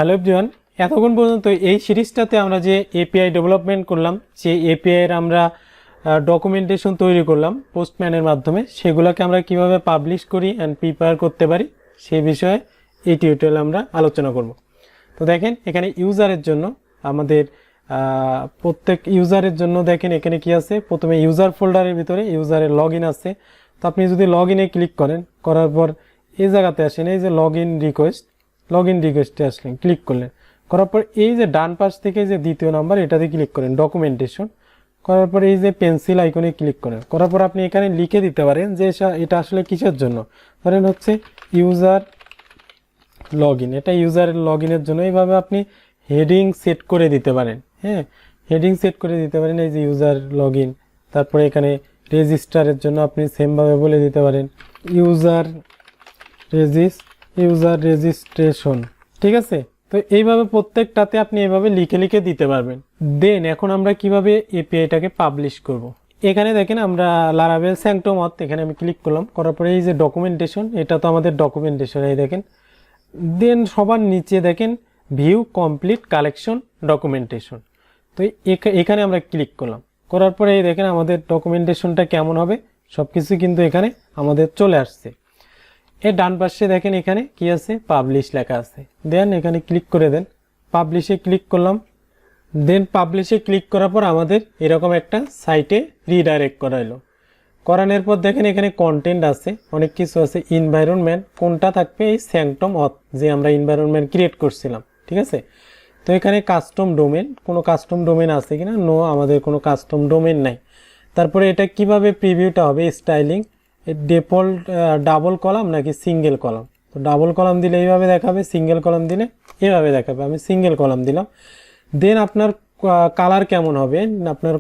Hello everyone, এতক্ষণ পর্যন্ত এই সিরিজটাতে আমরা যে এপিআই ডেভেলপমেন্ট করলাম, যে এপিআই এর আমরা ডকুমেন্টেশন তৈরি করলাম পোস্টম্যানের মাধ্যমে, সেগুলোকে আমরা কিভাবে পাবলিশ করি অ্যান্ড প্রিপেয়ার করতে পারি সেই বিষয়ে এই টিউটোরিয়ালে আমরা আলোচনা করব। তো দেখেন এখানে ইউজারের জন্য আমাদের প্রত্যেক ইউজারের জন্য দেখেন এখানে কি আছে, প্রথমে ইউজার ফোল্ডারের ভিতরে ইউজারের লগ ইন আছে। তো আপনি যদি লগ ইনে ক্লিক করেন, করার পর এই জায়গাতে আসেন, এই যে লগ ইন রিকোয়েস্টে আসলেন, ক্লিক করলেন, করার পর এই যে ডান পাশ থেকে যে দ্বিতীয় নাম্বার এটাতে ক্লিক করেন, ডকুমেন্টেশন, করার পর এই যে পেন্সিল আইকনে ক্লিক করেন, করার পর আপনি এখানে লিখে দিতে পারেন যে এটা আসলে কিসের জন্য। ধরেন হচ্ছে ইউজার লগ ইন, এটা ইউজারের লগ ইনের জন্য। এইভাবে আপনি হেডিং সেট করে দিতে পারেন। হ্যাঁ, হেডিং সেট করে দিতে পারেন, এই যে ইউজার লগ ইন। তারপরে এখানে রেজিস্টারের জন্য আপনি সেমভাবে বলে দিতে পারেন ইউজার রেজিস্ট্রেশন। ঠিক আছে, তো এইভাবে প্রত্যেকটাতে আপনি এইভাবে লিখে লিখে দিতে পারবেন। দেন এখন আমরা কিভাবে এপিআইটাকে পাবলিশ করব। এখানে দেখেন আমরা লারাভেল স্যাংটম এখানে আমি ক্লিক করলাম, করার পরে এই যে ডকুমেন্টেশন, এটা তো আমাদের ডকুমেন্টেশন, এই দেখেন। দেন সবার নিচে দেখেন ভিউ কমপ্লিট কালেকশন ডকুমেন্টেশন। তো এখানে আমরা ক্লিক করলাম, করার পরে এই দেখেন আমাদের ডকুমেন্টেশনটা কেমন হবে সব কিছু কিন্তু এখানে আমাদের চলে আসছে। এর ডান পাশে দেখেন এখানে কি আছে, পাবলিশ লেখা আছে। দেন এখানে ক্লিক করে দেন, পাবলিশে ক্লিক করলাম। দেন পাবলিশে ক্লিক করার পর আমাদের এরকম একটা সাইটে রিডাইরেক্ট করাইলো। করানোর পর দেখেন এখানে কন্টেন্ট আছে, অনেক কিছু আছে। এনভায়রনমেন্ট কোনটা থাকবে, এই স্যাংটম যে আমরা এনভায়রনমেন্ট ক্রিয়েট করছিলাম। ঠিক আছে, তো এখানে কাস্টম ডোমেন, কোনো কাস্টম ডোমেন আছে কিনা, নো, আমাদের কোনো কাস্টম ডোমেন নাই। তারপরে এটা কিভাবে প্রিভিউটা হবে, স্টাইলিং, ডিফল্ট ডাবল কলাম নাকি সিঙ্গেল কলাম। তো ডাবল কলাম দিলে এইভাবে দেখাবে, সিঙ্গেল কলাম দিলে এভাবে দেখাবে। আমি সিঙ্গেল কলাম দিলাম। দেন আপনার কালার কেমন হবে, আপনার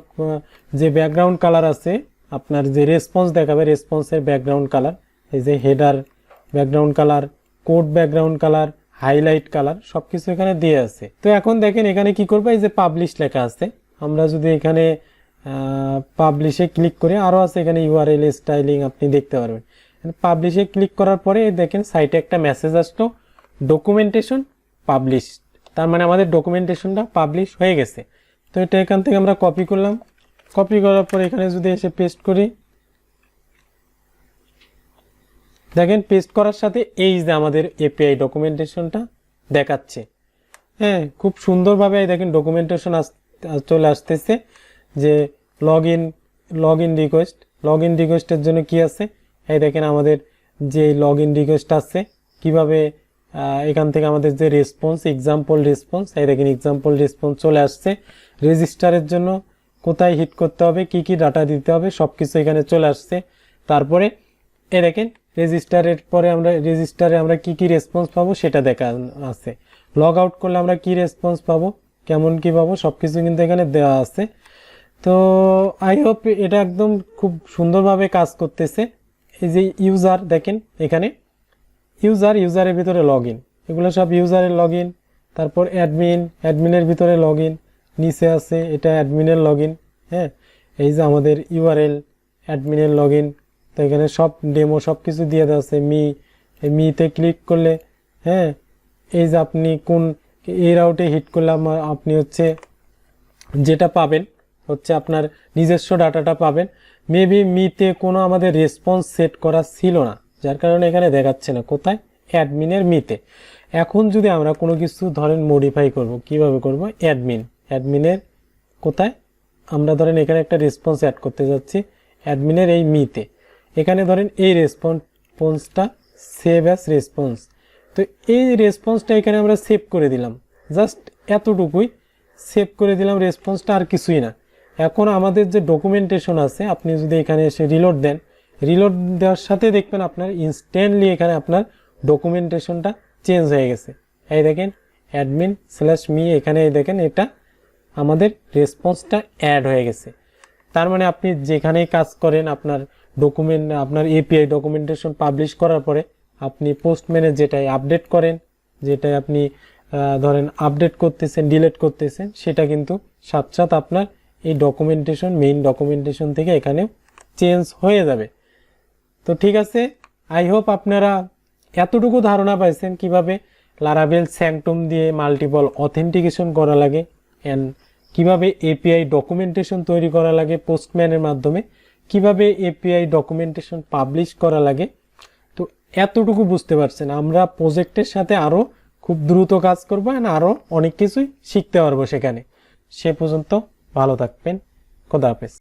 যে ব্যাকগ্রাউন্ড কালার আছে, আপনার যে রেসপন্স দেখাবে, রেসপন্সের ব্যাকগ্রাউন্ড কালার, এই যে header background colour, code background colour, highlight colour, সব কিছু এখানে দিয়ে আছে। তো এখন দেখেন এখানে কি করবো, এই যে পাবলিশ লেখা আছে, আমরা যদি এখানে পাবলিশে ক্লিক করে, আরও আছে এখানে ইউআরএল স্টাইলিং, আপনি দেখতে পারবেন। পাবলিশে ক্লিক করার পরে দেখেন সাইটে একটা মেসেজ আসলো, ডকুমেন্টেশন পাবলিশ। তার মানে আমাদের ডকুমেন্টেশনটা পাবলিশ হয়ে গেছে। তো এটা এখান থেকে আমরা কপি করলাম, কপি করার পর এখানে যদি এসে পেস্ট করি, দেখেন পেস্ট করার সাথে এই যে আমাদের এপিআই ডকুমেন্টেশনটা দেখাচ্ছে। হ্যাঁ, খুব সুন্দরভাবে দেখেন ডকুমেন্টেশন চলে আসতেছে। যে লগ ইন রিকোয়েস্টের জন্য কি আছে, এই দেখেন আমাদের যে লগ ইন রিকোয়েস্ট আছে, কিভাবে এখান থেকে আমাদের যে রেসপন্স, এক্সাম্পল রেসপন্স, এই দেখেন এক্সাম্পল রেসপন্স চলে আসছে। রেজিস্টারের জন্য কোথায় হিট করতে হবে, কি কি ডাটা দিতে হবে, সব কিছু এখানে চলে আসছে। তারপরে এই দেখেন রেজিস্টারের পরে রেজিস্টারে আমরা কি কি রেসপন্স পাবো সেটা দেখা আছে। লগ আউট করলে আমরা কি রেসপন্স পাবো, কেমন কি পাবো, সব কিছু কিন্তু এখানে দেওয়া আছে। তো আই হোপ এটা একদম খুব সুন্দরভাবে কাজ করতেছে। এই যে ইউজার দেখেন এখানে ইউজারের ভিতরে লগ ইন, এগুলো সব ইউজারের লগ ইন। তারপর অ্যাডমিনের ভিতরে লগ ইন, নিচে আছে এটা অ্যাডমিনের লগ ইন। হ্যাঁ, এই যে আমাদের ইউআরএল অ্যাডমিনের লগ ইন। তো এখানে সব ডেমো সব কিছু দিয়ে দেওয়া আছে। মিতে ক্লিক করলে, হ্যাঁ, এই যে আপনি কোন এই রাউটে হিট করলে আপনি হচ্ছে যেটা পাবেন হচ্ছে আপনার নিজস্ব ডাটাটা পাবেন। মেবি মিতে কোনো আমাদের রেসপন্স সেট করা ছিল না, যার কারণে এখানে দেখাচ্ছে না। কোথায়, অ্যাডমিনের মিতে। এখন যদি আমরা কোনো কিছু ধরেন মডিফাই করব, কিভাবে করব, অ্যাডমিনের কোথায়, আমরা ধরেন এখানে একটা রেসপন্স অ্যাড করতে যাচ্ছি অ্যাডমিনের এই মিতে। এখানে ধরেন এই রেসপন্সটা সেভ অ্যাজ রেসপন্স। তো এই রেসপন্সটা এখানে আমরা সেভ করে দিলাম, জাস্ট এতটুকুই সেভ করে দিলাম রেসপন্সটা, আর কিছুই না। এখন আমাদের যে ডকুমেন্টেশন আছে, আপনি যদি এখানে এসে রিলোড দেন, রিলোড দেওয়ার সাথে দেখবেন আপনার ইনস্ট্যান্টলি এখানে আপনার ডকুমেন্টেশনটা চেঞ্জ হয়ে গেছে। এই দেখেন admin/me, এখানে এই দেখেন এটা আমাদের রেসপন্সটা অ্যাড হয়ে গেছে। তার মানে আপনি যেখানেই কাজ করেন, আপনার এপিআই ডকুমেন্টেশন পাবলিশ করার পরে আপনি পোস্টম্যানে যেটাই আপডেট করেন, যেটাই আপনি ধরেন আপডেট করতেছেন, ডিলিট করতেছেন, সেটা কিন্তু সাথে আপনার এই ডকুমেন্টেশন, মেইন ডকুমেন্টেশন থেকে এখানে চেঞ্জ হয়ে যাবে। তো ঠিক আছে, আই হোপ আপনারা এতটুকু ধারণা পাইছেন কিভাবে লারাভেল স্যাংটুম দিয়ে মাল্টিপল অথেন্টিকেশন করা লাগে, অ্যান্ড কিভাবে এপিআই ডকুমেন্টেশন তৈরি করা লাগে পোস্টম্যানের মাধ্যমে, কিভাবে এপিআই ডকুমেন্টেশন পাবলিশ করা লাগে। তো এতটুকু বুঝতে পারছেন, আমরা প্রজেক্টের সাথে আরও খুব দ্রুত কাজ করবো, অ্যান্ড আরও অনেক কিছুই শিখতে পারবো সেখানে। সে পর্যন্ত ভালো থাকবেন। খোদা হাফেজ।